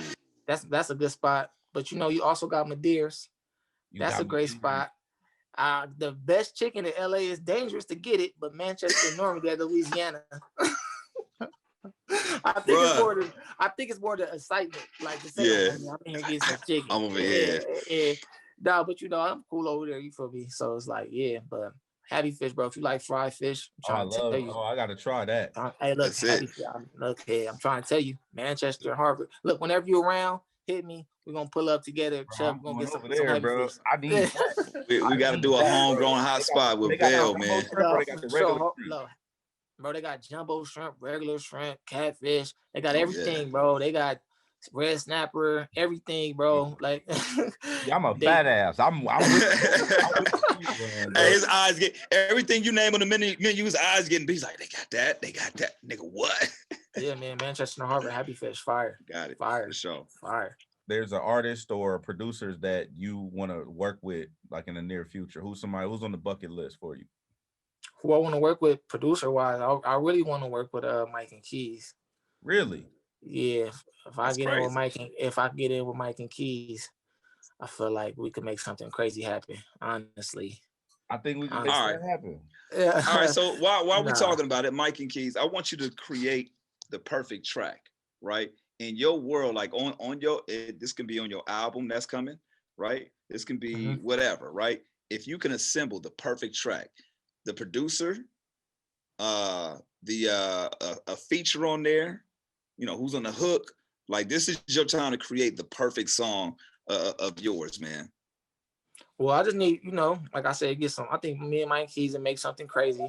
That's a good spot. But you also got Madeiras. That's a great spot. The best chicken in LA is dangerous to get it, but Manchester and normally they're Louisiana. I think it's more the excitement, like to say, I'm here getting some chicken. I'm over here. Yeah. No, but I'm cool over there. You feel me? So it's like, but Happy Fish, bro. If you like fried fish, I'm trying to tell you. I gotta try that. Hey, look, I'm trying to tell you, Manchester, Harvard. Look, whenever you're around, hit me. We're gonna pull up together. Chubb, we're gonna get some Happy bro. Fish. I need we got to do a homegrown hot spot with Bale, man. Bro, they got jumbo shrimp, regular shrimp, catfish. They got everything, bro. They got red snapper, everything, bro. Like, I'm a badass. I'm with you, hey, his eyes get everything you name on the menu. His eyes getting. He's like, they got that, nigga. What? Yeah, man. Manchester and Harvard, Happy Fish, fire. Got it. Fire. For sure. Fire. There's an artist or producers that you want to work with, like in the near future. Who's on the bucket list for you? Who I want to work with producer wise, I really want to work with Mike and Keys. Really? Yeah. If I get in with Mike and Keys, I feel like we could make something crazy happen. Honestly, I think we can make that happen. Yeah. All right. So while we're talking about it, Mike and Keys, I want you to create the perfect track, right? In your world, like on your, this can be on your album that's coming, right? This can be whatever, right? If you can assemble the perfect track, the producer, a feature on there, who's on the hook, like this is your time to create the perfect song of yours, man. Well, I just need, like I said, I think me and Mike Keys and make something crazy.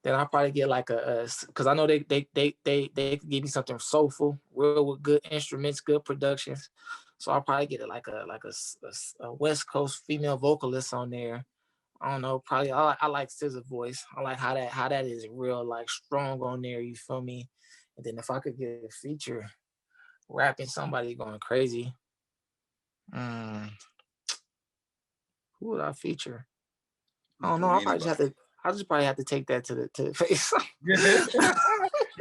Then I'll probably get like because I know they could give me something soulful, real with good instruments, good productions. So I'll probably get it like a West Coast female vocalist on there. I don't know, probably I like SZA voice. I like how that is real, like strong on there. You feel me? And then if I could get a feature, rapping somebody going crazy. Who would I feature? I don't know. I just probably have to take that to the face.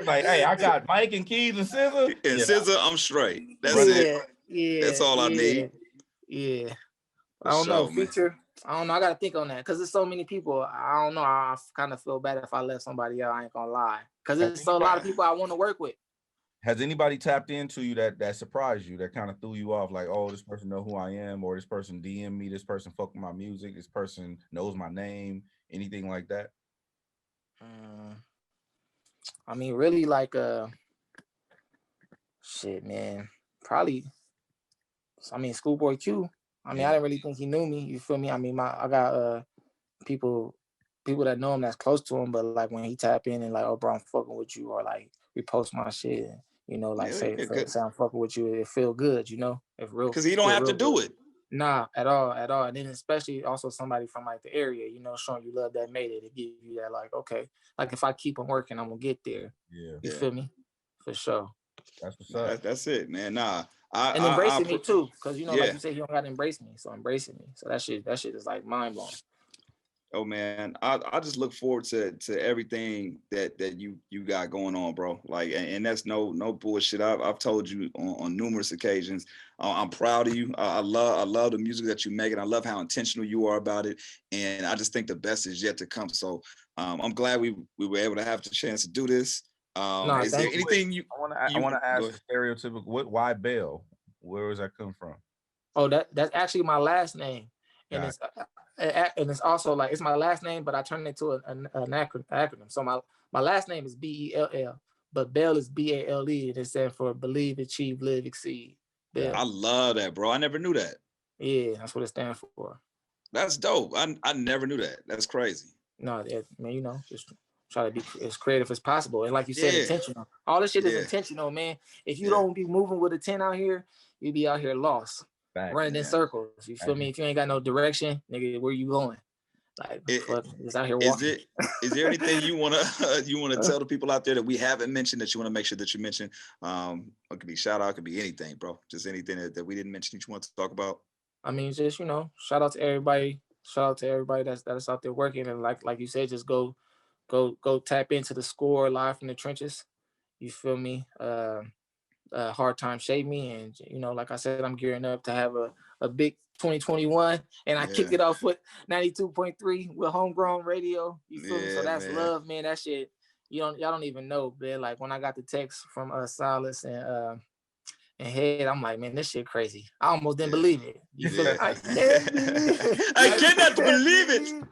Like, hey, I got Mike and Keys and SZA. And SZA, I'm straight. That's it. Yeah. That's all I need. Yeah. I don't know. Feature. I don't know. I got to think on that because there's so many people. I don't know. I kind of feel bad if I left somebody out. I ain't going to lie. Because there's so a lot of people I want to work with. Has anybody tapped into you that surprised you, that kind of threw you off, like, oh, this person know who I am, or this person DM me, this person fuck with my music, this person knows my name, anything like that? I mean, really, like, shit, man. Probably, ScHoolboy Q. I mean, I didn't really think he knew me. You feel me? I mean, I got people that know him that's close to him, but like when he tap in and like, oh, bro, I'm fucking with you, or like repost my shit, like say I'm fucking with you, it feel good, if real. Because he don't have to do it. Nah, at all. And then especially also somebody from like the area, showing you love that made it to give you that like, okay, like if I keep on working, I'm gonna get there. Yeah. You feel me? For sure. That's what's up. That's it, man. Nah. And embracing me too, because like you said, you don't gotta embrace me, so embracing me. So that shit is like mind blowing. Oh man, I just look forward to everything that you got going on, bro. Like, and that's no bullshit. I've told you on numerous occasions. I'm proud of you. I love the music that you make, and I love how intentional you are about it. And I just think the best is yet to come. So I'm glad we were able to have the chance to do this. Is there anything you? I want to ask stereotypical. Why Bale? Where does that come from? Oh, that's actually my last name, and it's also like it's my last name, but I turned it to an acronym. So my last name is Bell, but Bale is BALE, and it stands for Believe, Achieve, Live, Exceed. Bale. I love that, bro. I never knew that. Yeah, that's what it stands for. That's dope. I never knew that. That's crazy. No, man, you know, just try to be as creative as possible. And like you said, intentional. All this shit is intentional, man. If you don't be moving with a 10 out here, you be out here lost, running in circles. You feel me? If you ain't got no direction, nigga, where you going? Like, just out here walking. Is there anything you wanna tell the people out there that we haven't mentioned that you want to make sure that you mention? It could be shout out, it could be anything, bro. Just anything that we didn't mention that you want to talk about. I mean, just, you know, shout out to everybody. Shout out to everybody that's out there working, and like you said, just go tap into the SCORE live from the trenches. You feel me? Hard Time Shave Me, and you know, like I said, I'm gearing up to have a big 2021, and I kicked it off with 92.3 with Homegrown Radio. You feel me? So that's love, man. That shit, y'all don't even know, man. Like when I got the text from Silas and Head, I'm like, man, this shit crazy. I almost didn't believe it. You feel me? I cannot believe it.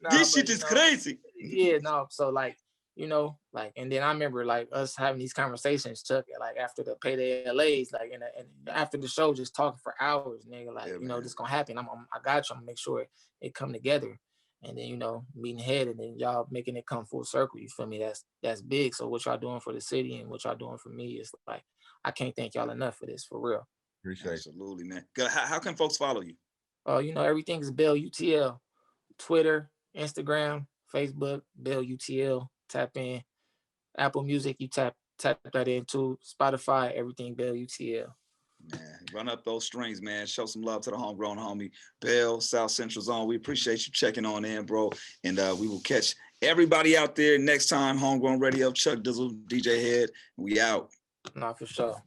This shit is crazy. Yeah, no. So like, you know, like, and then I remember like us having these conversations, Chuck, like after the Payday LAs, like, and after the show, just talking for hours, nigga, like, you know, this gonna happen. I got you. I'm gonna make sure it come together. And then, you know, meeting Head, and then y'all making it come full circle. You feel me? That's big. So what y'all doing for the city and what y'all doing for me is like, I can't thank y'all enough for this, for real. Appreciate Absolutely, man. How can folks follow you? You know, everything is Bale UTL. Twitter, Instagram, Facebook, Bale UTL. Tap in. Apple Music, you tap that into. Spotify, everything Bale UTL. Man, run up those strings, man. Show some love to the homegrown homie, Bale, South Central Zone. We appreciate you checking on in, bro. And we will catch everybody out there next time. Homegrown Radio, Chuck Dizzle, DJ Head. We out. Nah, for sure.